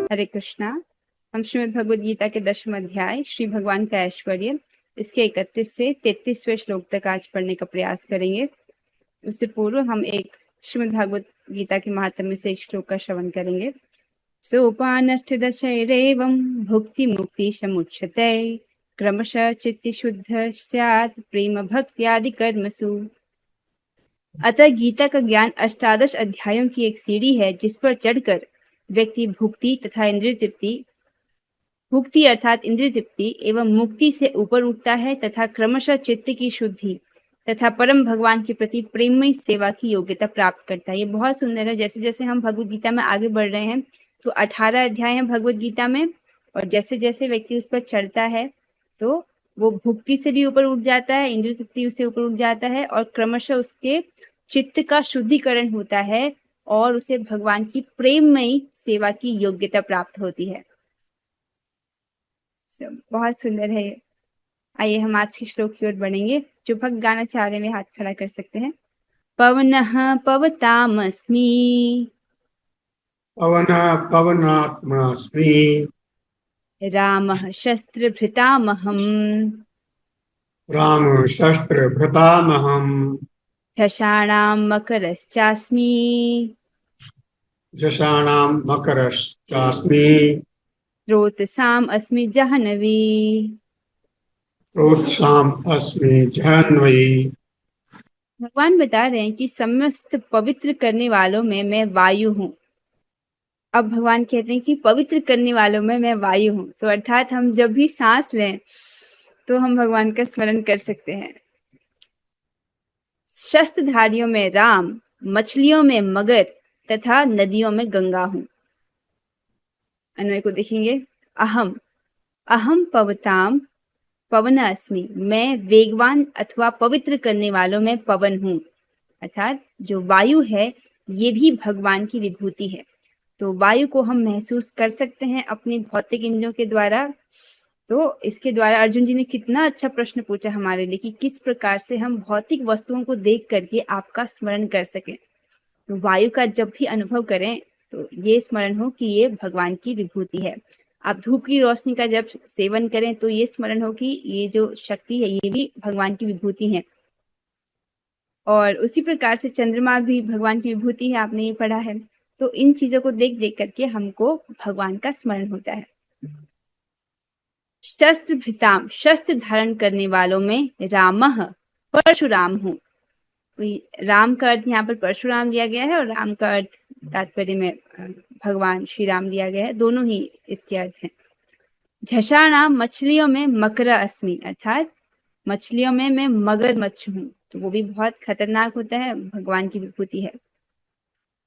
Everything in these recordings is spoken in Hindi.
हरे कृष्णा। हम श्रीमद् भगवद गीता के 10वें अध्याय श्री भगवान का ऐश्वर्य इसके 31 से 33वें श्लोक तक आज पढ़ने का प्रयास करेंगे। उससे पूर्व हम एक श्रीमद् भगवद गीता के महात्म्य से एक श्लोक का श्रवण करेंगे। सोपानष्ट दशैरेवं भुक्ति मुक्ति समुच्यते क्रमशः चित्ति शुद्ध स्यात् प्रेम भक्त्यादि कर्मसु। अतः गीता का ज्ञान अष्टादश अध्यायों की एक सीढ़ी है जिस पर चढ़कर व्यक्ति भुक्ति तथा इंद्रिय तृप्ति, भुक्ति अर्थात इंद्रिय तृप्ति एवं मुक्ति से ऊपर उठता है तथा क्रमशः चित्त की शुद्धि तथा परम भगवान के प्रति प्रेममय सेवा की योग्यता प्राप्त करता है। ये बहुत सुंदर है। जैसे जैसे हम भगवद गीता में आगे बढ़ रहे हैं तो 18 अध्याय हैं भगवद गीता में, और जैसे जैसे व्यक्ति उस पर चढ़ता है तो वो भुक्ति से भी ऊपर उठ जाता है, इंद्रिय तृप्ति उससे ऊपर उठ जाता है और क्रमशः उसके चित्त का शुद्धिकरण होता है और उसे भगवान की प्रेममयी सेवा की योग्यता प्राप्त होती है। बहुत सुंदर है। आइए हम आज के श्लोक की ओर बढ़ेंगे। जो भक्त गाना चाह रहे हैं हाथ खड़ा कर सकते हैं। पवनः पवतामस्मि पवनः पवनात्मास्मि रामः शस्त्रभृतामहम् रामशस्त्रभृतामहम् झषाणां मकरश्चास्मि झषाणां मकरश्चास्मि स्रोतसाम् अस्मि जाह्नवी। प्रोत्साहम् अस्मि जाह्नवी। भगवान बता रहे हैं कि समस्त पवित्र करने वालों में मैं वायु हूँ। अब भगवान कहते हैं कि पवित्र करने वालों में मैं वायु हूँ, तो अर्थात हम जब भी सांस लें तो हम भगवान का स्मरण कर सकते हैं। शस्त्रधारियों में राम, मछलियों में मगर तथा नदियों में गंगा हूँ। अन्वय को देखेंगे। अहम अहम पवताम पवन अस्मि, मैं वेगवान अथवा पवित्र करने वालों में पवन हूँ। अर्थात जो वायु है ये भी भगवान की विभूति है। तो वायु को हम महसूस कर सकते हैं अपनी भौतिक इंद्रियों के द्वारा। तो इसके द्वारा अर्जुन जी ने कितना अच्छा प्रश्न पूछा हमारे लिए कि किस प्रकार से हम भौतिक वस्तुओं को देख करके आपका स्मरण कर सकें। तो वायु का जब भी अनुभव करें तो ये स्मरण हो कि ये भगवान की विभूति है। आप धूप की रोशनी का जब सेवन करें तो ये स्मरण हो कि ये जो शक्ति है ये भी भगवान की विभूति है। और उसी प्रकार से चंद्रमा भी भगवान की विभूति है, आपने ये पढ़ा है। तो इन चीजों को देख देख करके हमको भगवान का स्मरण होता है। शस्त्र भृताम, शस्त्र धारण करने वालों में रामः, परशुराम हूँ। राम का अर्थ यहाँ पर परशुराम लिया गया है और राम का अर्थ तात्पर्य में भगवान श्री राम लिया गया है। दोनों ही इसके अर्थ हैं। झषाणाम, मछलियों में मकर अस्मि, अर्थात मछलियों में मैं मगरमच्छ हूँ। तो वो भी बहुत खतरनाक होता है, भगवान की विभूति है।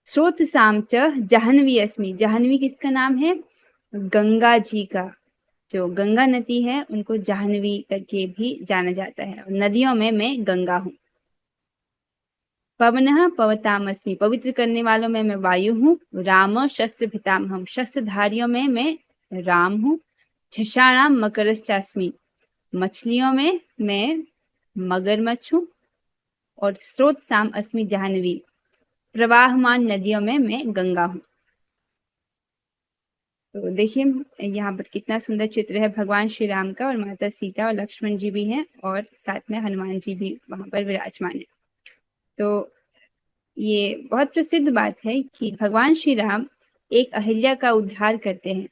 स्रोत साम च जाह्नवी अस्मि, जाह्नवी किसका नाम है? गंगा जी का। जो गंगा नदी है उनको जाह्नवी करके भी जाना जाता है। नदियों में मैं गंगा हूँ। पवनः पवतामस्मि, पवित्र करने वालों में मैं वायु हूँ। राम शस्त्रभृतामहम्, शस्त्रधारियों में मैं राम हूँ। झषाणाम मकरश्चास्मि, मछलियों में मैं मगरमच्छ हूँ। और स्रोत साम अस्मि जाह्नवी, प्रवाहमान नदियों में मैं गंगा हूँ। तो देखिए यहाँ पर कितना सुंदर चित्र है भगवान श्री राम का, और माता सीता और लक्ष्मण जी भी हैं और साथ में हनुमान जी भी वहां पर विराजमान है। तो ये बहुत प्रसिद्ध बात है कि भगवान श्री राम एक अहिल्या का उद्धार करते हैं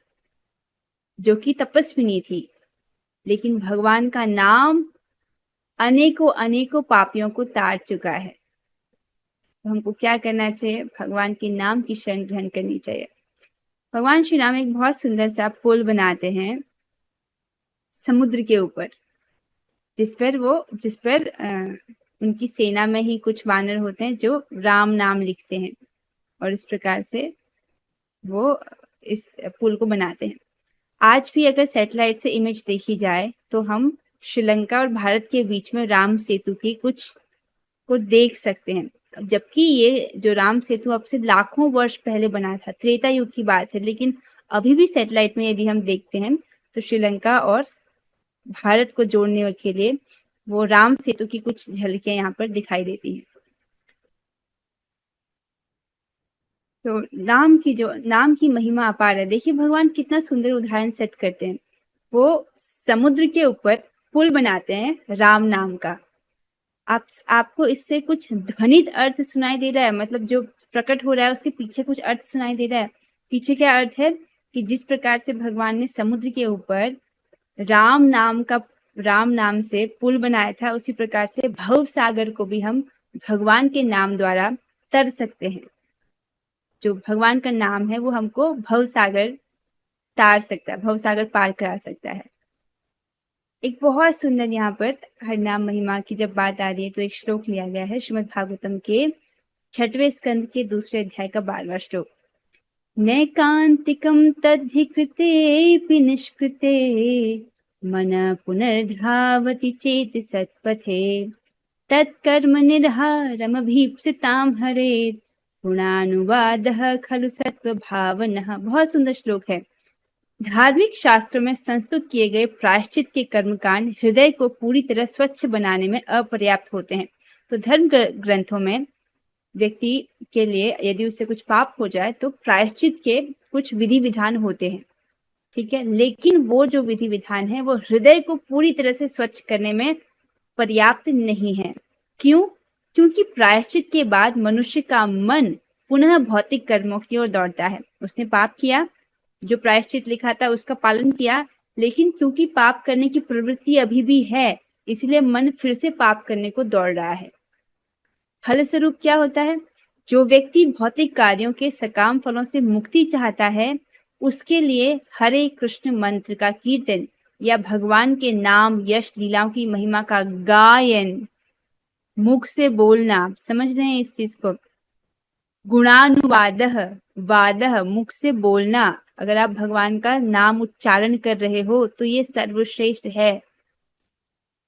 जो कि तपस्विनी थी, लेकिन भगवान का नाम अनेकों अनेकों पापियों को तार चुका है। तो हमको क्या करना चाहिए? भगवान के नाम की शरण ग्रहण करनी चाहिए। भगवान श्री राम एक बहुत सुंदर सा पुल बनाते हैं समुद्र के ऊपर, जिस पर उनकी सेना में ही कुछ वानर होते हैं जो राम नाम लिखते हैं, और इस प्रकार से वो इस पुल को बनाते हैं। आज भी अगर सैटेलाइट से इमेज देखी जाए तो हम श्रीलंका और भारत के बीच में राम सेतु की कुछ को देख सकते हैं। जबकि ये जो राम सेतु अब से लाखों वर्ष पहले बना था, त्रेता युग की बात है, लेकिन अभी भी सैटेलाइट में यदि हम देखते हैं तो श्रीलंका और भारत को जोड़ने के लिए वो राम सेतु की कुछ झलकियां यहाँ पर दिखाई देती हैं। तो नाम की महिमा अपार है। देखिए भगवान कितना सुंदर उदाहरण सेट करते हैं। वो समुद्र के ऊपर पुल बनाते हैं राम नाम का। आपको इससे कुछ ध्वनित अर्थ सुनाई दे रहा है, मतलब जो प्रकट हो रहा है उसके पीछे कुछ अर्थ सुनाई दे रहा है। पीछे क्या अर्थ है कि जिस प्रकार से भगवान ने समुद्र के ऊपर राम नाम का राम नाम से पुल बनाया था, उसी प्रकार से भव सागर को भी हम भगवान के नाम द्वारा तर सकते हैं। जो भगवान का नाम है वो हमको भव सागर तार सकता है, भव सागर पार करा सकता है। एक बहुत सुंदर यहाँ पर हरिनाम महिमा की जब बात आ रही है तो एक श्लोक लिया गया है श्रीमद् भागवतम के 6वें स्कंद के 2 अध्याय का 12वां श्लोक। नैकांतिकं तद्धि कृतेऽपि निष्कृते मन पुनर्धावति चेत सत्पथे तत्कर्म निर्हारमभीप्सितां हरेर् गुणानुवादः खलु सत्वभावनः। बहुत सुंदर श्लोक है। धार्मिक शास्त्रों में संस्तुत किए गए प्रायश्चित के कर्मकांड हृदय को पूरी तरह स्वच्छ बनाने में अपर्याप्त होते हैं। तो धर्म ग्रंथों में व्यक्ति के लिए यदि उससे कुछ पाप हो जाए तो प्रायश्चित के कुछ विधि विधान होते हैं, ठीक है, लेकिन वो जो विधि विधान है वो हृदय को पूरी तरह से स्वच्छ करने में पर्याप्त नहीं है। क्यों? क्योंकि प्रायश्चित के बाद मनुष्य का मन पुनः भौतिक कर्मों की ओर दौड़ता है। उसने पाप किया, जो प्रायश्चित लिखा था उसका पालन किया, लेकिन क्योंकि पाप करने की प्रवृत्ति अभी भी है, इसलिए मन फिर से पाप करने को दौड़ रहा है। फलस्वरूप क्या होता है? जो व्यक्ति भौतिक कार्यों के सकाम फलों से मुक्ति चाहता है, उसके लिए हरे कृष्ण मंत्र का कीर्तन या भगवान के नाम यश लीलाओं की महिमा का गायन, मुख से बोलना, समझ रहे हैं इस चीज को, गुणानुवादः, वादः मुख से बोलना, अगर आप भगवान का नाम उच्चारण कर रहे हो तो ये सर्वश्रेष्ठ है।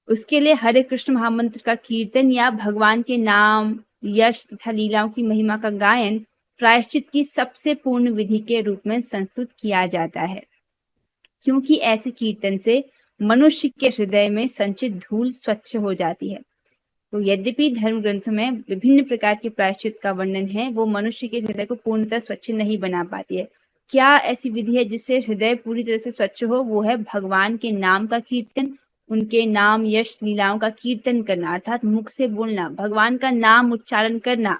उसके लिए हरे कृष्ण महामंत्र का कीर्तन या भगवान के नाम यश तथा लीलाओं की महिमा का गायन प्रायश्चित की सबसे पूर्ण विधि के रूप में संस्तुत किया जाता है, क्योंकि ऐसे कीर्तन से मनुष्य के हृदय में संचित धूल स्वच्छ हो जाती है। तो यद्यपि धर्म ग्रंथों में विभिन्न प्रकार के प्रायश्चित का वर्णन है, वो मनुष्य के हृदय को पूर्णतः स्वच्छ नहीं बना पाती है। क्या ऐसी विधि है जिससे हृदय पूरी तरह से स्वच्छ हो? वो है भगवान के नाम का कीर्तन, उनके नाम यश लीलाओं का कीर्तन करना, अर्थात मुख से बोलना, भगवान का नाम उच्चारण करना।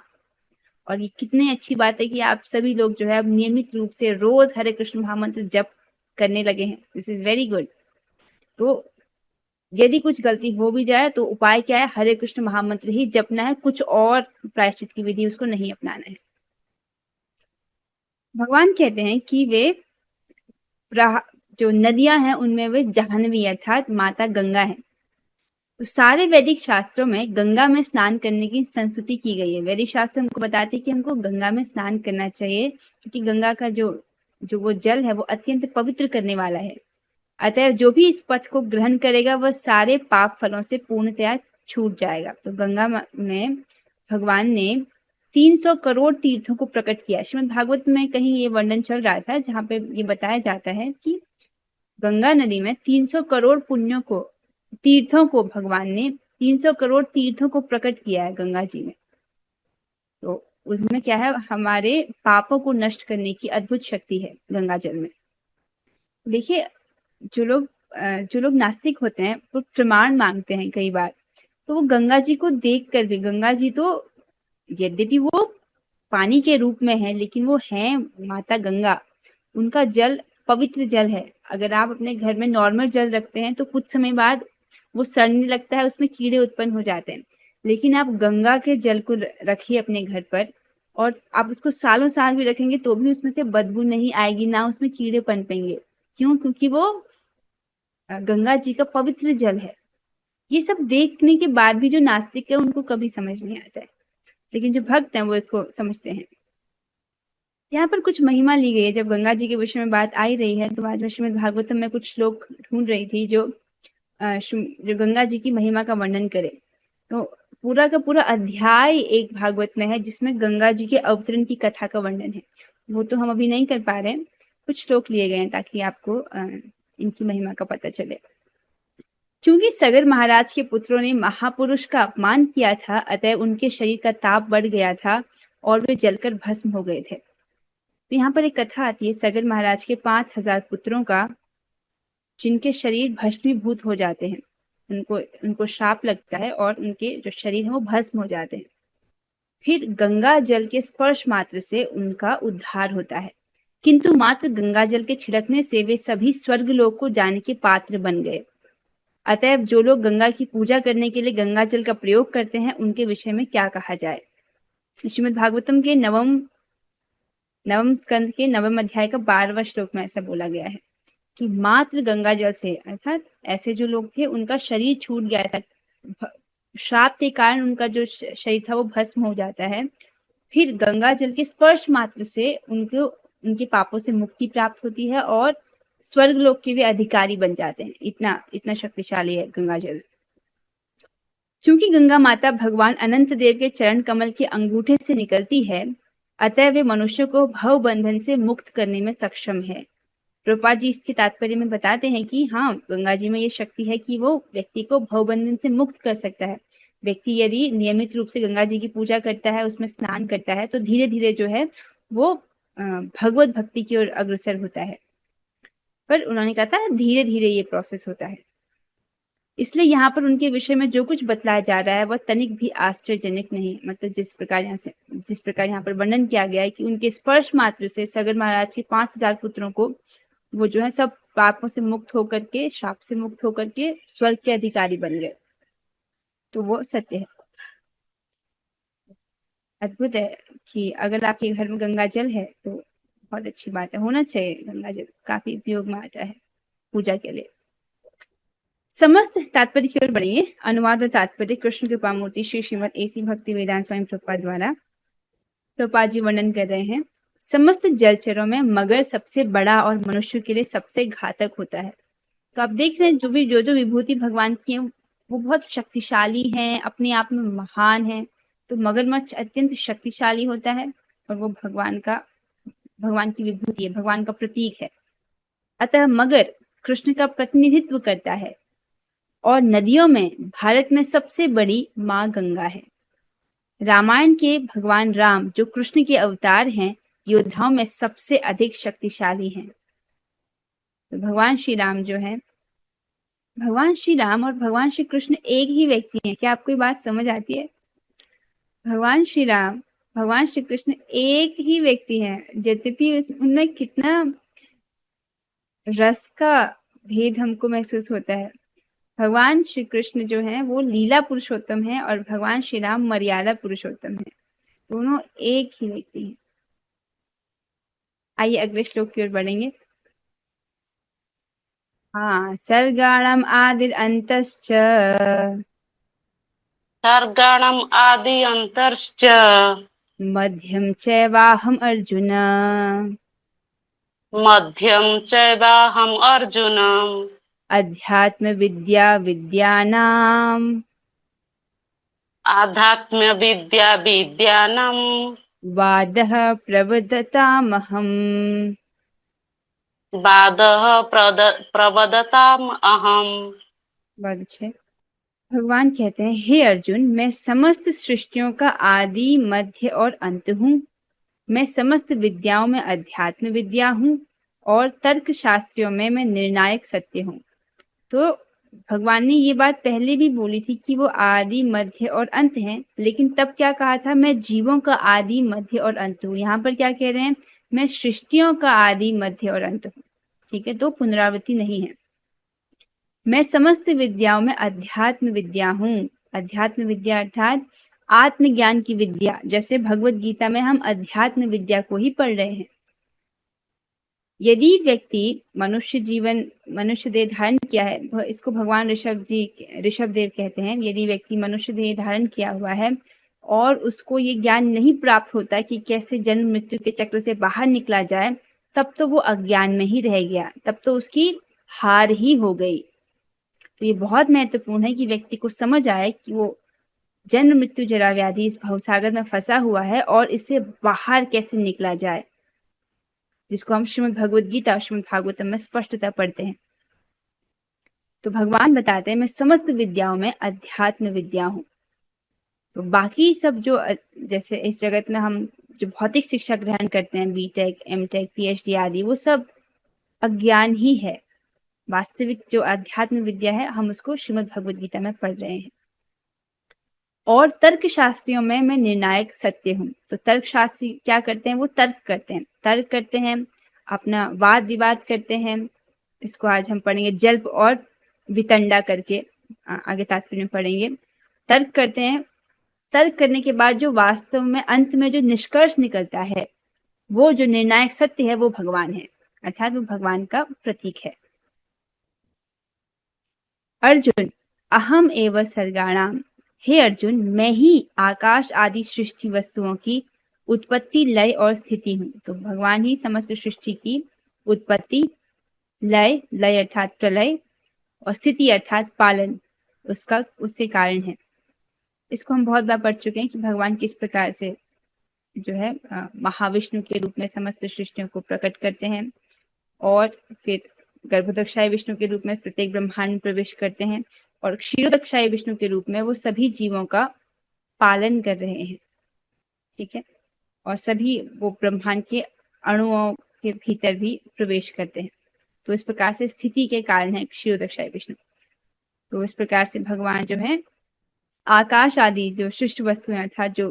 और ये कितनी अच्छी बात है कि आप सभी लोग जो है अब नियमित रूप से रोज हरे कृष्ण महामंत्र जप करने लगे हैं। This is very good. तो यदि कुछ गलती हो भी जाए तो उपाय क्या है? हरे कृष्ण महामंत्र ही जपना है, कुछ और प्रायश्चित की विधि उसको नहीं अपनाना है। भगवान कहते हैं कि वे जो नदियां हैं उनमें वे जाह्नवी अर्थात माता गंगा है। तो सारे वैदिक शास्त्रों में गंगा में स्नान करने की संस्तुति की गई है। वैदिक शास्त्र हमको बताते हैं कि हमको गंगा में स्नान करना चाहिए, क्योंकि गंगा का जो वो जल है वो अत्यंत पवित्र करने वाला है। अतः जो भी इस पथ को ग्रहण करेगा वह सारे पाप फलों से पूर्णतया छूट जाएगा। तो गंगा में भगवान ने 300 करोड़ तीर्थों को प्रकट किया। श्रीमद् भागवत में कहीं ये वर्णन चल रहा था जहाँ पे ये बताया जाता है कि गंगा नदी में 300 करोड़ तीर्थों को भगवान ने 300 करोड़ तीर्थों को प्रकट किया है गंगा जी में। तो उसमें क्या है? हमारे पापों को नष्ट करने की अद्भुत शक्ति है गंगा जल में। देखिए जो लोग नास्तिक होते हैं वो प्रमाण मांगते हैं कई बार, तो वो गंगा जी को देख कर भी, गंगा जी तो यद्यपि वो पानी के रूप में है लेकिन वो है माता गंगा, उनका जल पवित्र जल है। अगर आप अपने घर में नॉर्मल जल रखते हैं तो कुछ समय बाद वो सड़ने लगता है, उसमें कीड़े उत्पन्न हो जाते हैं। लेकिन आप गंगा के जल को रखिए अपने घर पर और आप उसको सालों साल भी रखेंगे तो भी उसमें से बदबू नहीं आएगी, ना उसमें कीड़े पनपेंगे। क्यों? क्योंकि वो गंगा जी का पवित्र जल है। ये सब देखने के बाद भी जो नास्तिक है उनको कभी समझ नहीं आता है, लेकिन जो भक्त हैं वो इसको समझते हैं। यहाँ पर कुछ महिमा ली गई है। जब गंगा जी के विषय में बात आई रही है तो आज मैं श्रीमद् भागवतम में कुछ श्लोक ढूंढ रही थी जो गंगा जी की महिमा का वर्णन करे। तो पूरा का पूरा अध्याय एक भागवत में है जिसमें गंगा जी के अवतरण की कथा का वर्णन है। वो तो हम अभी नहीं कर पा रहे हैं, कुछ श्लोक लिए गए हैं ताकि आपको इनकी महिमा का पता चले। चूंकि सगर महाराज के पुत्रों ने महापुरुष का अपमान किया था, अतः उनके शरीर का ताप बढ़ गया था और वे जलकर भस्म हो गए थे। तो यहाँ पर एक कथा आती है सगर महाराज के 5,000 पुत्रों का, जिनके शरीर भस्मीभूत हो जाते हैं। उनको उनको श्राप लगता है और उनके जो शरीर है वो भस्म हो जाते हैं। फिर गंगा जल के स्पर्श मात्र से उनका उद्धार होता है, किंतु मात्र गंगा जल के छिड़कने से वे सभी स्वर्ग लोक को जाने के पात्र बन गए। अतएव जो लोग गंगा की पूजा करने के लिए गंगा जल का प्रयोग करते हैं, उनके विषय में क्या कहा जाए। श्रीमद् भागवतम के नवम स्कंद के नवम अध्याय का 12वां श्लोक में ऐसा बोला गया है कि मात्र गंगा जल से, अर्थात ऐसे जो लोग थे उनका शरीर छूट गया था, श्राप के कारण उनका जो शरीर था वो भस्म हो जाता है। फिर गंगा जल के स्पर्श मात्र से उनको उनके पापों से मुक्ति प्राप्त होती है और स्वर्ग लोक के भी अधिकारी बन जाते हैं। इतना इतना शक्तिशाली है गंगा जल। क्योंकि गंगा माता भगवान अनंत देव के चरण कमल के अंगूठे से निकलती है, अतः वे मनुष्य को भव बंधन से मुक्त करने में सक्षम है। प्रभुपाद जी इसके तात्पर्य में बताते हैं कि हाँ, गंगा जी में ये शक्ति है कि वो व्यक्ति को भवबंधन से मुक्त कर सकता है। व्यक्ति यदि नियमित रूप से गंगा जी की पूजा करता है, उसमें स्नान करता है, तो धीरे धीरे जो है वो भगवत भक्ति की ओर अग्रसर होता है। पर उन्होंने कहा था धीरे धीरे ये प्रोसेस होता है। इसलिए यहाँ पर उनके विषय में जो कुछ बतलाया जा रहा है वह तनिक भी आश्चर्यजनक नहीं। मतलब जिस प्रकार यहाँ पर वर्णन किया गया है कि उनके स्पर्श मात्र से सगर महाराज के 5,000 पुत्रों को वो जो है सब पापों से मुक्त होकर के, शाप से मुक्त होकर के स्वर्ग के अधिकारी बन गए। तो वो सत्य है। अद्भुत है कि अगर आपके घर में गंगा जल है तो बहुत अच्छी बात है, होना चाहिए। गंगा जल काफी उपयोग में आता है पूजा के लिए। समस्त तात्पर्य की ओर बढ़ेंगे। अनुवाद और तात्पर्य कृष्ण कृपा मूर्ति श्री श्रीमद एसी भक्ति वेदांत स्वामी प्रभुपाद द्वारा। प्रभुपाद जी वर्णन कर रहे हैं, समस्त जलचरों में मगर सबसे बड़ा और मनुष्य के लिए सबसे घातक होता है। तो आप देख रहे हैं जो विभूति भगवान की है वो बहुत शक्तिशाली है, अपने आप में महान है। तो मगरमच्छ अत्यंत शक्तिशाली होता है और वो भगवान की विभूति है, भगवान का प्रतीक है। अतः मगर कृष्ण का प्रतिनिधित्व करता है और नदियों में भारत में सबसे बड़ी माँ गंगा है। रामायण के भगवान राम जो कृष्ण के अवतार हैं, योद्धाओं में सबसे अधिक शक्तिशाली हैं। तो भगवान श्री राम जो है, भगवान श्री राम और भगवान श्री कृष्ण एक ही व्यक्ति हैं। क्या आपको ये बात समझ आती है? भगवान श्री राम, भगवान श्री कृष्ण एक ही व्यक्ति हैं, यद्यपि उनमें कितना रस का भेद हमको महसूस होता है। भगवान श्री कृष्ण जो है वो लीला पुरुषोत्तम है और भगवान श्री राम मर्यादा पुरुषोत्तम है। दोनों एक ही व्यक्ति हैं। आइए अगले श्लोक की ओर बढ़ेंगे। हाँ, सर्गाणम आदिर अंतश्च सर्गाणम आदि अंतश्च मध्यम चैवाहम अर्जुन मध्यम चैवाहम अर्जुन अध्यात्म विद्या विद्यानाम आध्यात्म विद्या विद्यानम वादः प्रवदतामहम्। वादः प्रवदताम अहम। भगवान कहते हैं, हे अर्जुन, मैं समस्त सृष्टियों का आदि मध्य और अंत हूँ। मैं समस्त विद्याओं में अध्यात्म विद्या हूँ और तर्क शास्त्रियों में मैं निर्णायक सत्य हूँ। तो भगवान ने ये बात पहले भी बोली थी कि वो आदि मध्य और अंत हैं, लेकिन तब क्या कहा था? मैं जीवों का आदि मध्य और अंत हूँ। यहाँ पर क्या कह रहे हैं? मैं सृष्टियों का आदि मध्य और अंत हूँ। ठीक है, तो पुनरावृत्ति नहीं है। मैं समस्त विद्याओं में अध्यात्म विद्या हूँ। अध्यात्म विद्या अर्थात आत्मज्ञान की विद्या। जैसे भगवत गीता में हम अध्यात्म विद्या को ही पढ़ रहे हैं। यदि व्यक्ति मनुष्य देह धारण किया है, इसको भगवान ऋषभ देव कहते हैं, यदि व्यक्ति मनुष्य देह धारण किया हुआ है और उसको ये ज्ञान नहीं प्राप्त होता कि कैसे जन्म मृत्यु के चक्र से बाहर निकला जाए, तब तो वो अज्ञान में ही रह गया, तब तो उसकी हार ही हो गई। तो ये बहुत महत्वपूर्ण है कि व्यक्ति को समझ आए कि वो जन्म मृत्यु जरा व्याधि इस भवसागर में फंसा हुआ है और इससे बाहर कैसे निकला जाए, जिसको हम श्रीमद् भगवद गीता और श्रीमद् भागवतम में स्पष्टता पढ़ते हैं। तो भगवान बताते हैं, मैं समस्त विद्याओं में अध्यात्म विद्या हूँ। तो बाकी सब जो जैसे इस जगत में हम जो भौतिक शिक्षा ग्रहण करते हैं, बीटेक, एमटेक, पीएचडी आदि, वो सब अज्ञान ही है। वास्तविक जो अध्यात्म विद्या है, हम उसको श्रीमद् भगवद गीता में पढ़ रहे हैं। और तर्क शास्त्रियों में मैं निर्णायक सत्य हूँ। तो तर्क शास्त्री क्या करते हैं? वो तर्क करते हैं, अपना वाद विवाद करते हैं। इसको आज हम पढ़ेंगे जल्प और वितंडा करके, आगे तात्पर्य में पढ़ेंगे। तर्क करते हैं, तर्क करने के बाद जो वास्तव में अंत में जो निष्कर्ष निकलता है, वो जो निर्णायक सत्य है, वो भगवान है, अर्थात वो भगवान का प्रतीक है। अर्जुन, अहम एव सर्गाणाम, हे अर्जुन, मैं ही आकाश आदि सृष्टि वस्तुओं की उत्पत्ति, लय और स्थिति हूँ। तो भगवान ही समस्त सृष्टि की उत्पत्ति, लय अर्थात प्रलय, और स्थिति अर्थात पालन उससे कारण है। इसको हम बहुत बार पढ़ चुके हैं कि भगवान किस प्रकार से जो है महाविष्णु के रूप में समस्त सृष्टियों को प्रकट करते हैं, और फिर गर्भोदक्षाय विष्णु के रूप में प्रत्येक ब्रह्मांड में प्रवेश करते हैं, और क्षीरोदक्षाय विष्णु के रूप में वो सभी जीवों का पालन कर रहे हैं। ठीक है, और सभी वो ब्रह्मांड के अणुओं के भीतर भी प्रवेश करते हैं। तो इस प्रकार से स्थिति के कारण है क्षीरोदक्षाय विष्णु। तो इस प्रकार से भगवान जो है आकाश आदि जो सृष्टि वस्तुएं, अर्थात जो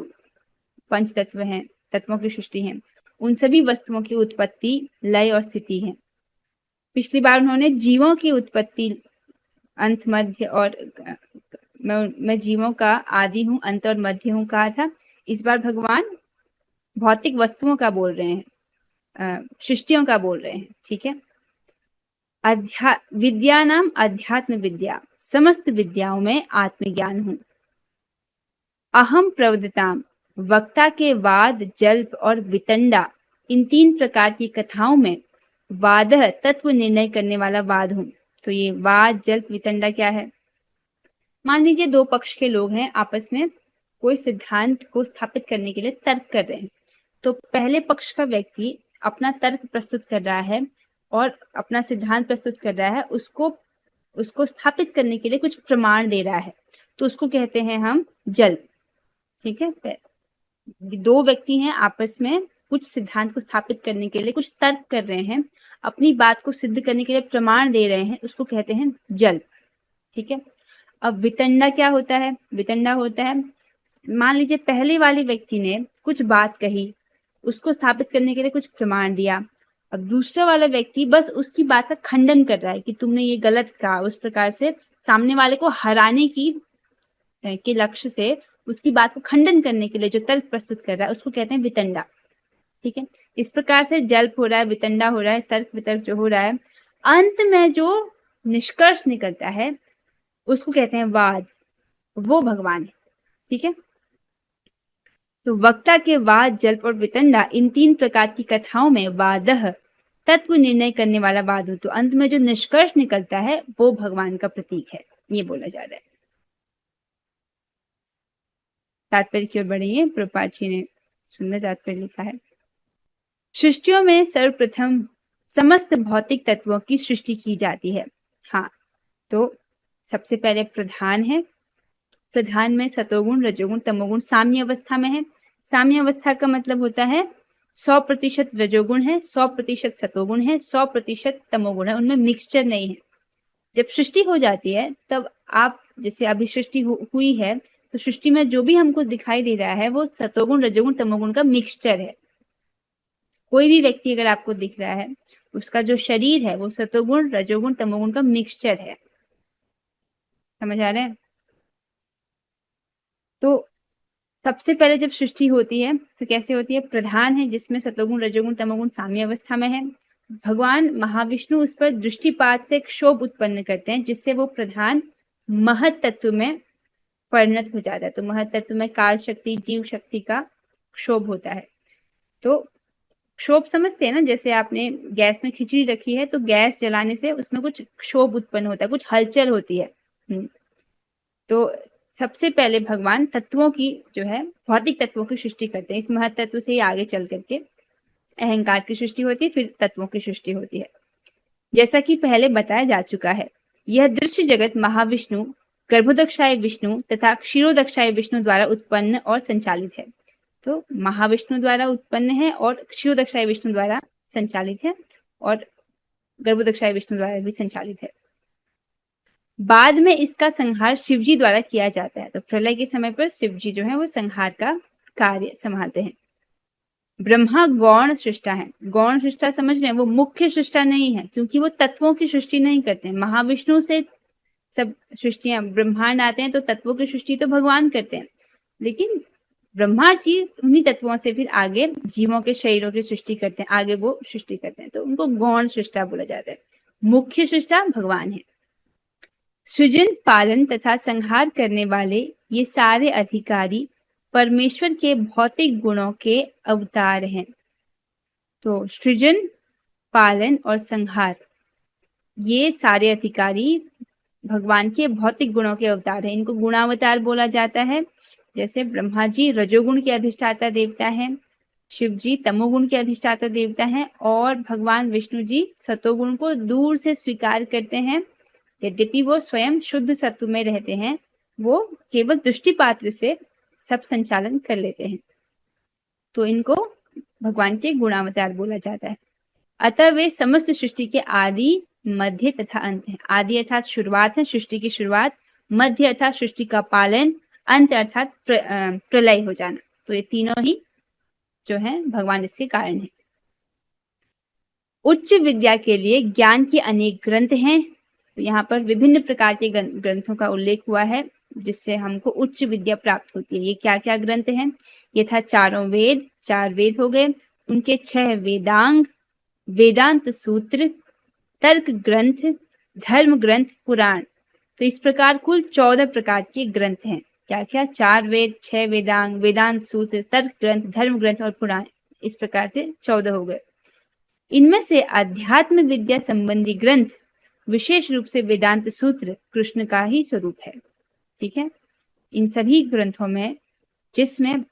पंच तत्व हैं, तत्वों की सृष्टि है, उन सभी वस्तुओं की उत्पत्ति, लय और स्थिति है। पिछली बार उन्होंने जीवों की उत्पत्ति, अंत, मध्य और मैं जीवों का आदि हूँ, अंत और मध्य हूँ कहा था। इस बार भगवान भौतिक वस्तुओं का बोल रहे हैं, सृष्टियों का बोल रहे हैं। ठीक है, विद्या नाम अध्यात्म विद्या, समस्त विद्याओं में आत्मज्ञान हूँ। अहम प्रवदताम, वक्ता के वाद, जल्प और वितंडा, इन 3 प्रकार की कथाओं में वादह, तत्व निर्णय करने वाला वाद हूँ। तो ये वाद, जल्प, वितंडा क्या है? मान लीजिए 2 पक्ष के लोग हैं, आपस में कोई सिद्धांत को स्थापित करने के लिए तर्क कर रहे हैं। तो पहले पक्ष का व्यक्ति अपना तर्क प्रस्तुत कर रहा है और अपना सिद्धांत प्रस्तुत कर रहा है, उसको स्थापित करने के लिए कुछ प्रमाण दे रहा है, तो उसको कहते हैं हम जल्प। ठीक है, 2 व्यक्ति हैं, आपस में कुछ सिद्धांत को स्थापित करने के लिए कुछ तर्क कर रहे हैं, अपनी बात को सिद्ध करने के लिए प्रमाण दे रहे हैं, उसको कहते हैं जल्प। ठीक है, अब वितंडा क्या होता है? वितंडा होता है, मान लीजिए पहले वाले व्यक्ति ने कुछ बात कही, उसको स्थापित करने के लिए कुछ प्रमाण दिया, अब दूसरा वाला व्यक्ति बस उसकी बात का खंडन कर रहा है कि तुमने ये गलत कहा। उस प्रकार से सामने वाले को हराने के लक्ष्य से उसकी बात को खंडन करने के लिए जो तर्क प्रस्तुत कर रहा है, उसको कहते हैं वितंडा। ठीक है, इस प्रकार से जल्प हो रहा है, वितंडा हो रहा है, तर्क वितर्क जो हो रहा है, अंत में जो निष्कर्ष निकलता है उसको कहते हैं वाद, वो भगवान है। ठीक है, तो वक्ता के वाद, जल्प और वितंडा, इन 3 प्रकार की कथाओं में वादह, तत्व निर्णय करने वाला वाद हो, तो अंत में जो निष्कर्ष निकलता है वो भगवान का प्रतीक है, ये बोला जा रहा है। तात्पर्य की ओर बढ़ेंगे। प्रभुपाद जी ने सुंदर तात्पर्य लिखा है। सृष्टियों में सर्वप्रथम समस्त भौतिक तत्वों की सृष्टि की जाती है। हाँ, तो सबसे पहले प्रधान है, प्रधान में सतोगुण, रजोगुण, तमोगुण साम्य अवस्था में है। साम्य अवस्था का मतलब होता है 100% रजोगुण है, 100% सतोगुण है, 100% तमोगुण है, उनमें मिक्सचर नहीं है। जब सृष्टि हो जाती है तब आप, जैसे अभी सृष्टि हुई है, तो सृष्टि में जो भी हमको दिखाई दे रहा है वो सतोगुण, रजोगुण, तमोगुण का मिक्सचर है। कोई भी व्यक्ति अगर आपको दिख रहा है, उसका जो शरीर है वो सतोगुण, रजोगुण, तमोगुण का मिक्सचर है। समझ आ रहे हैं? तो सबसे पहले जब सृष्टि होती है तो कैसे होती है? प्रधान है जिसमें सतोगुण, रजोगुण, तमोगुण साम्य अवस्था में है। भगवान महाविष्णु उस पर दृष्टिपात से क्षोभ उत्पन्न करते हैं, जिससे वो प्रधान महत तत्व में परिणत हो जाता है। तो महत तत्व में काल शक्ति, जीव शक्ति का क्षोभ होता है। तो क्षोभ समझते हैं ना, जैसे आपने गैस में खिचड़ी रखी है तो गैस जलाने से उसमें कुछ क्षोभ उत्पन्न होता है, कुछ हलचल होती है। तो सबसे पहले भगवान तत्वों की जो है भौतिक तत्वों की सृष्टि करते हैं। इस महत तत्व से ही आगे चल करके अहंकार की सृष्टि होती है, फिर तत्वों की सृष्टि होती है। जैसा कि पहले बताया जा चुका है, यह दृश्य जगत महाविष्णु, गर्भोदक्षाय विष्णु तथा क्षीरोदक्षाय विष्णु द्वारा उत्पन्न और संचालित है। तो महाविष्णु द्वारा उत्पन्न है और क्षीरोदक्षाई विष्णु द्वारा संचालित है और गर्भोदक्षाई विष्णु द्वारा भी संचालित है। बाद में इसका संहार शिवजी द्वारा किया जाता है। तो प्रलय के समय पर शिवजी जो है वो संहार का कार्य संभालते हैं। ब्रह्मा गौण सृष्टा है। गौण सृष्टा समझ रहे हैं, वो मुख्य सृष्टा नहीं है, क्योंकि वो तत्वों की सृष्टि नहीं करते हैं। महाविष्णु से सब सृष्टियां ब्रह्मांड आते हैं, तो तत्वों की सृष्टि तो भगवान करते हैं, लेकिन ब्रह्मा जी उन्हीं तत्वों से फिर आगे जीवों के शरीरों की सृष्टि करते हैं, आगे वो सृष्टि करते हैं, तो उनको गौण सृष्टा बोला जाता है। मुख्य सृष्टा भगवान है। सृजन, पालन तथा संहार करने वाले ये सारे अधिकारी परमेश्वर के भौतिक गुणों के अवतार हैं। तो सृजन, पालन और संहार ये सारे अधिकारी भगवान के भौतिक गुणों के अवतार हैं। इनको गुणावतार बोला जाता है। जैसे ब्रह्मा जी रजोगुण के अधिष्ठाता देवता हैं, शिव जी तमोगुण के अधिष्ठाता देवता हैं और भगवान विष्णु जी सतोगुण को दूर से स्वीकार करते हैं। यद्यपि वो स्वयं शुद्ध सत्व में रहते हैं, वो केवल दृष्टि पात्र से सब संचालन कर लेते हैं, तो इनको भगवान के गुणावतार बोला जाता है। अतः वे समस्त सृष्टि के आदि, मध्य तथा अंत है। आदि अर्थात शुरुआत है, सृष्टि की शुरुआत, मध्य अर्थात सृष्टि का पालन, अंत अर्थात प्रलय हो जाना। तो ये तीनों ही जो है भगवान इसके कारण है। उच्च विद्या के लिए ज्ञान के अनेक ग्रंथ हैं। तो यहाँ पर विभिन्न प्रकार के ग्रंथों का उल्लेख हुआ है जिससे हमको उच्च विद्या प्राप्त होती है। ये क्या क्या ग्रंथ हैं? ये था चारों वेद, 4 वेद हो गए, उनके 6 वेदांग, वेदांत सूत्र, तर्क ग्रंथ, धर्म ग्रंथ, पुराण। तो इस प्रकार कुल 14 प्रकार के ग्रंथ हैं। क्या क्या? 4 वेद, 6 वेदांग, वेदांत सूत्र, तर्क ग्रंथ, धर्म ग्रंथ और पुराण। इस प्रकार से 14 हो गए। इनमें से अध्यात्म विद्या संबंधी ग्रंथ, विशेष रूप से वेदांत सूत्र, कृष्ण का ही स्वरूप है। ठीक है, इन सभी ग्रंथों में जिसमें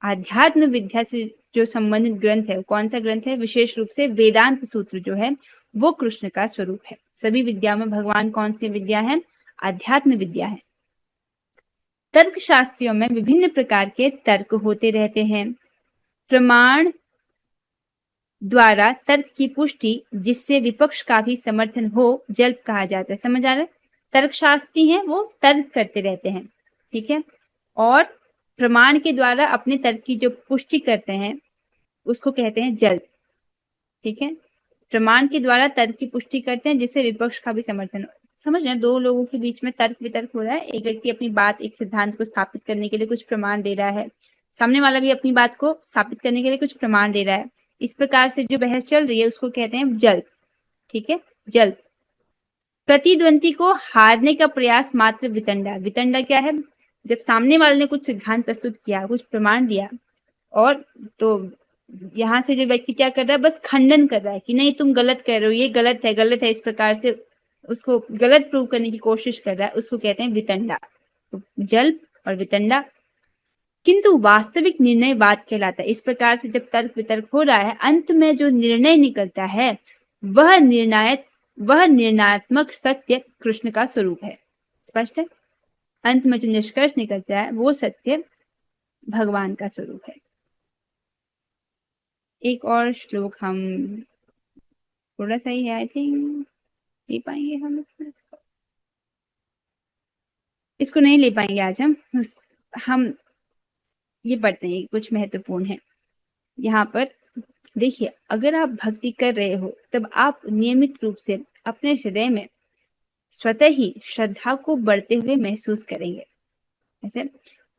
आध्यात्म विद्या से जो संबंधित ग्रंथ है, कौन सा ग्रंथ है? विशेष रूप से वेदांत सूत्र जो है वो कृष्ण का स्वरूप है। सभी विद्या में भगवान कौन सी विद्या है? आध्यात्म विद्या है। तर्क शास्त्रियों में विभिन्न प्रकार के तर्क होते रहते हैं। प्रमाण द्वारा तर्क की पुष्टि जिससे विपक्ष का भी समर्थन हो, जल्प कहा जाता है। समझ आ रहा है? तर्क शास्त्री हैं, वो तर्क करते रहते हैं, ठीक है, और प्रमाण के द्वारा अपने तर्क की जो पुष्टि करते हैं उसको कहते हैं जल्प। ठीक है, प्रमाण के द्वारा तर्क की पुष्टि करते हैं जिससे विपक्ष का भी समर्थन हो। समझ रहे हैं? 2 लोगों के बीच में तर्क वितर्क हो रहा है। एक व्यक्ति अपनी बात, एक सिद्धांत को स्थापित करने के लिए कुछ प्रमाण दे रहा है, सामने वाला भी अपनी बात को स्थापित करने के लिए कुछ प्रमाण दे रहा है। इस प्रकार से जो बहस चल रही है उसको कहते हैं जल्प। ठीक है, जल्प। प्रतिद्वंदी को हारने का प्रयास मात्र वितंडा। वितंडा क्या है? जब सामने वाले ने कुछ सिद्धांत प्रस्तुत किया, कुछ प्रमाण दिया, और तो यहाँ से जो व्यक्ति क्या कर रहा है? बस खंडन कर रहा है कि नहीं तुम गलत कर रहे हो, ये गलत है, गलत है, इस प्रकार से उसको गलत प्रूव करने की कोशिश कर रहा है, उसको कहते हैं वितंडा। तो जल्प और वितंडा। किंतु वास्तविक निर्णय वाद कहलाता है। इस प्रकार से जब तर्क वितर्क हो रहा है, अंत में जो निर्णय निकलता है वह निर्णयात्मक सत्य कृष्ण का स्वरूप है। स्पष्ट है? अंत में जो निष्कर्ष निकलता है वो सत्य भगवान का स्वरूप है। एक और श्लोक हम थोड़ा सा ही है, आई थिंक ले पाएंगे हम इसको नहीं ले पाएंगे आज हम ये पढ़ते हैं, कुछ महत्वपूर्ण है। यहाँ पर देखिए, अगर आप भक्ति कर रहे हो तब आप नियमित रूप से अपने हृदय में स्वतः ही श्रद्धा को बढ़ते हुए महसूस करेंगे। ऐसे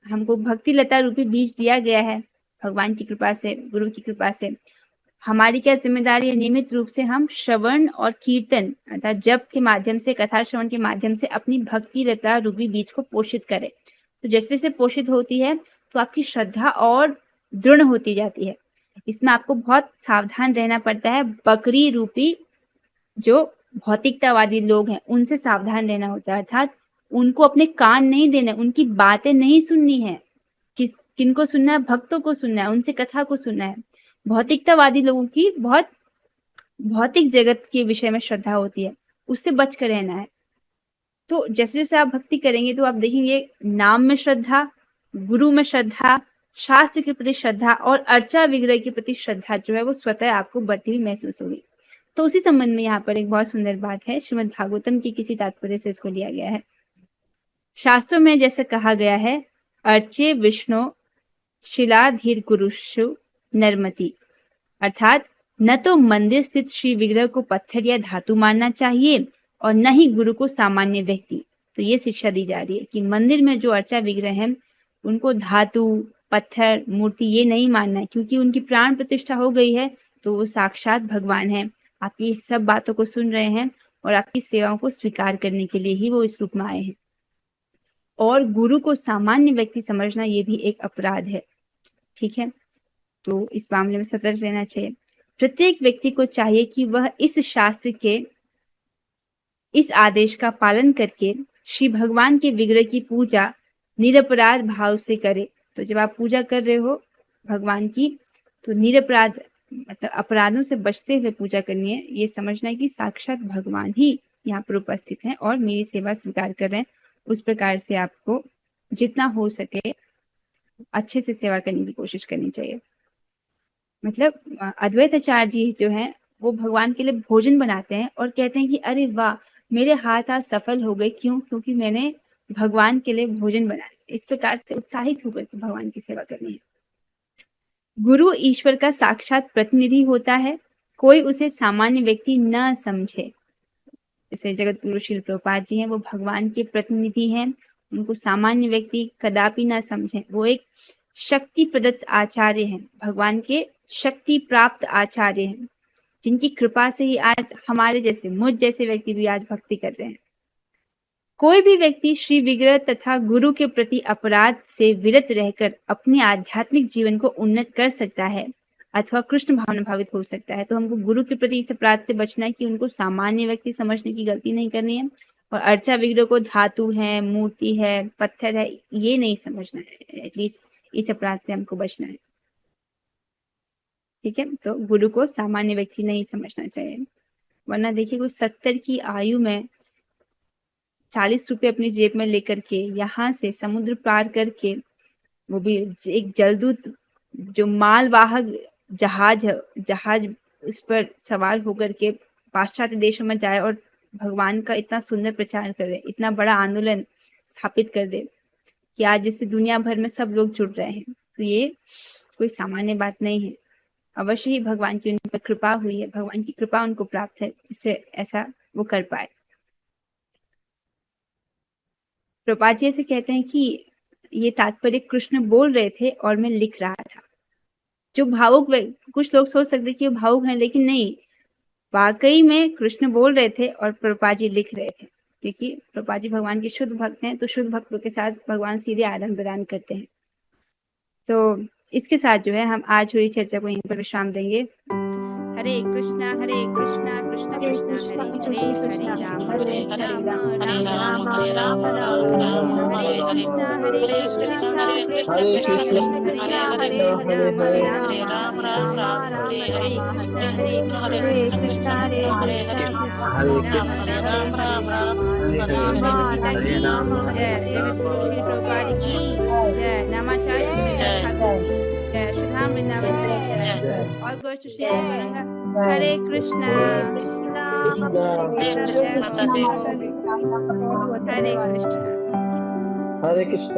हमको भक्ति लता रूपी बीज दिया गया है भगवान की कृपा से, गुरु की कृपा से। हमारी क्या जिम्मेदारी है? नियमित रूप से हम श्रवण और कीर्तन अर्थात जप के माध्यम से, कथा श्रवण के माध्यम से अपनी भक्ति लता रूपी बीज को पोषित करें। तो जैसे जैसे पोषित होती है तो आपकी श्रद्धा और दृढ़ होती जाती है। इसमें आपको बहुत सावधान रहना पड़ता है। बकरी रूपी जो भौतिकतावादी लोग हैं उनसे सावधान रहना होता है, अर्थात उनको अपने कान नहीं देने, उनकी बातें नहीं सुननी है। किनको सुनना है? भक्तों को सुनना है, उनसे कथा को सुनना है। भौतिकतावादी लोगों की बहुत भौतिक जगत के विषय में श्रद्धा होती है, उससे बच कर रहना है। तो जैसे जैसे आप भक्ति करेंगे तो आप देखेंगे नाम में श्रद्धा, गुरु में श्रद्धा, शास्त्र के प्रति श्रद्धा और अर्चा विग्रह के प्रति श्रद्धा जो है वो स्वतः आपको बढ़ती हुई महसूस होगी। तो उसी संबंध में यहाँ पर एक बहुत सुंदर बात है, श्रीमद् भागवतम की किसी तात्पर्य से इसको लिया गया है। शास्त्रों में जैसे कहा गया है, अर्चे विष्णु शिलाधीर गुरुषु नर्मति, अर्थात न तो मंदिर स्थित श्री विग्रह को पत्थर या धातु मानना चाहिए और न ही गुरु को सामान्य व्यक्ति। तो ये शिक्षा दी जा रही है कि मंदिर में जो अर्चा विग्रह हैं उनको धातु, पत्थर, मूर्ति ये नहीं मानना है, क्योंकि उनकी प्राण प्रतिष्ठा हो गई है तो वो साक्षात भगवान है, आपकी सब बातों को सुन रहे हैं और आपकी सेवाओं को स्वीकार करने के लिए ही वो इस रूप में आए हैं। और गुरु को सामान्य व्यक्ति समझना ये भी एक अपराध है। ठीक है, तो इस मामले में सतर्क रहना चाहिए। प्रत्येक व्यक्ति को चाहिए कि वह इस शास्त्र के इस आदेश का पालन करके श्री भगवान के विग्रह की पूजा निरपराध भाव से करे। तो जब आप पूजा कर रहे हो भगवान की तो निरपराध मतलब अपराधों से बचते हुए पूजा करनी है। ये समझना है कि साक्षात भगवान ही यहाँ पर उपस्थित हैं और मेरी सेवा स्वीकार कर रहे हैं। उस प्रकार से आपको जितना हो सके अच्छे से सेवा करने की कोशिश करनी चाहिए। मतलब अद्वैत आचार्य जी जो हैं वो भगवान के लिए भोजन बनाते हैं और कहते हैं कि अरे वाह, मेरे हाथ आज सफल हो गए। क्यों? क्योंकि मैंने भगवान के लिए भोजन बनाया। इस प्रकार से उत्साहित होकर के भगवान की सेवा करनी है। गुरु ईश्वर का साक्षात प्रतिनिधि होता है, कोई उसे सामान्य व्यक्ति न समझे। जैसे जगत गुरु श्रील प्रभुपाद जी हैं, वो भगवान के प्रतिनिधि हैं, उनको सामान्य व्यक्ति कदापि न समझे। वो एक शक्ति प्रदत्त आचार्य हैं, भगवान के शक्ति प्राप्त आचार्य हैं, जिनकी कृपा से ही आज हमारे जैसे मुझ जैसे व्यक्ति भी आज भक्ति कर रहे हैं। कोई भी व्यक्ति श्री विग्रह तथा गुरु के प्रति अपराध से विरत रहकर अपने आध्यात्मिक जीवन को उन्नत कर सकता है अथवा कृष्ण भावना भावित हो सकता है। तो हमको गुरु के प्रति इस अपराध से बचना है कि उनको सामान्य व्यक्ति समझने की गलती नहीं करनी है और अर्चा विग्रह को धातु है, मूर्ति है, पत्थर है, ये नहीं समझना है। एटलीस्ट इस अपराध से हमको बचना है। ठीक है, तो गुरु को सामान्य व्यक्ति नहीं समझना चाहिए, वरना देखिए कोई 70 की आयु में 40 रुपए अपनी जेब में लेकर के यहाँ से समुद्र पार करके, वो भी एक जलदूत जो मालवाहक जहाज उस पर सवार होकर के पाश्चात्य देशों में जाए और भगवान का इतना सुंदर प्रचार करे, इतना बड़ा आंदोलन स्थापित कर दे कि आज जिससे दुनिया भर में सब लोग जुड़ रहे हैं। तो ये कोई सामान्य बात नहीं है। अवश्य ही भगवान की उन पर कृपा हुई है, भगवान की कृपा उनको प्राप्त है जिससे ऐसा वो कर पाए। प्रभुपाद जी ऐसे कहते हैं कि ये तात्पर्य कृष्ण बोल रहे थे और मैं लिख रहा था। जो भावुक, कुछ लोग सोच सकते कि वो भावुक हैं, लेकिन नहीं, वाकई में कृष्ण बोल रहे थे और प्रभुपाद जी लिख रहे थे, क्योंकि प्रभुपाद जी भगवान के शुद्ध भक्त हैं। तो शुद्ध भक्तों के साथ भगवान सीधे आदान प्रदान करते हैं। तो इसके साथ जो है हम आज हुई चर्चा को यहीं पर विश्राम देंगे। हरे कृष्णा कृष्ण कृष्ण हरे हरे, हरे राम हरे राम हरे कृष्णा कृष्ण हरे राम हरे कृष्णा जगत गुरु श्री प्रभुपाद की जय, नामाचार्य जय, सुधाम वृंदावन की जय, और गोष्ठ श्री गौरंगा। हरे कृष्णा हरे कृष्णा। हरे कृष्ण।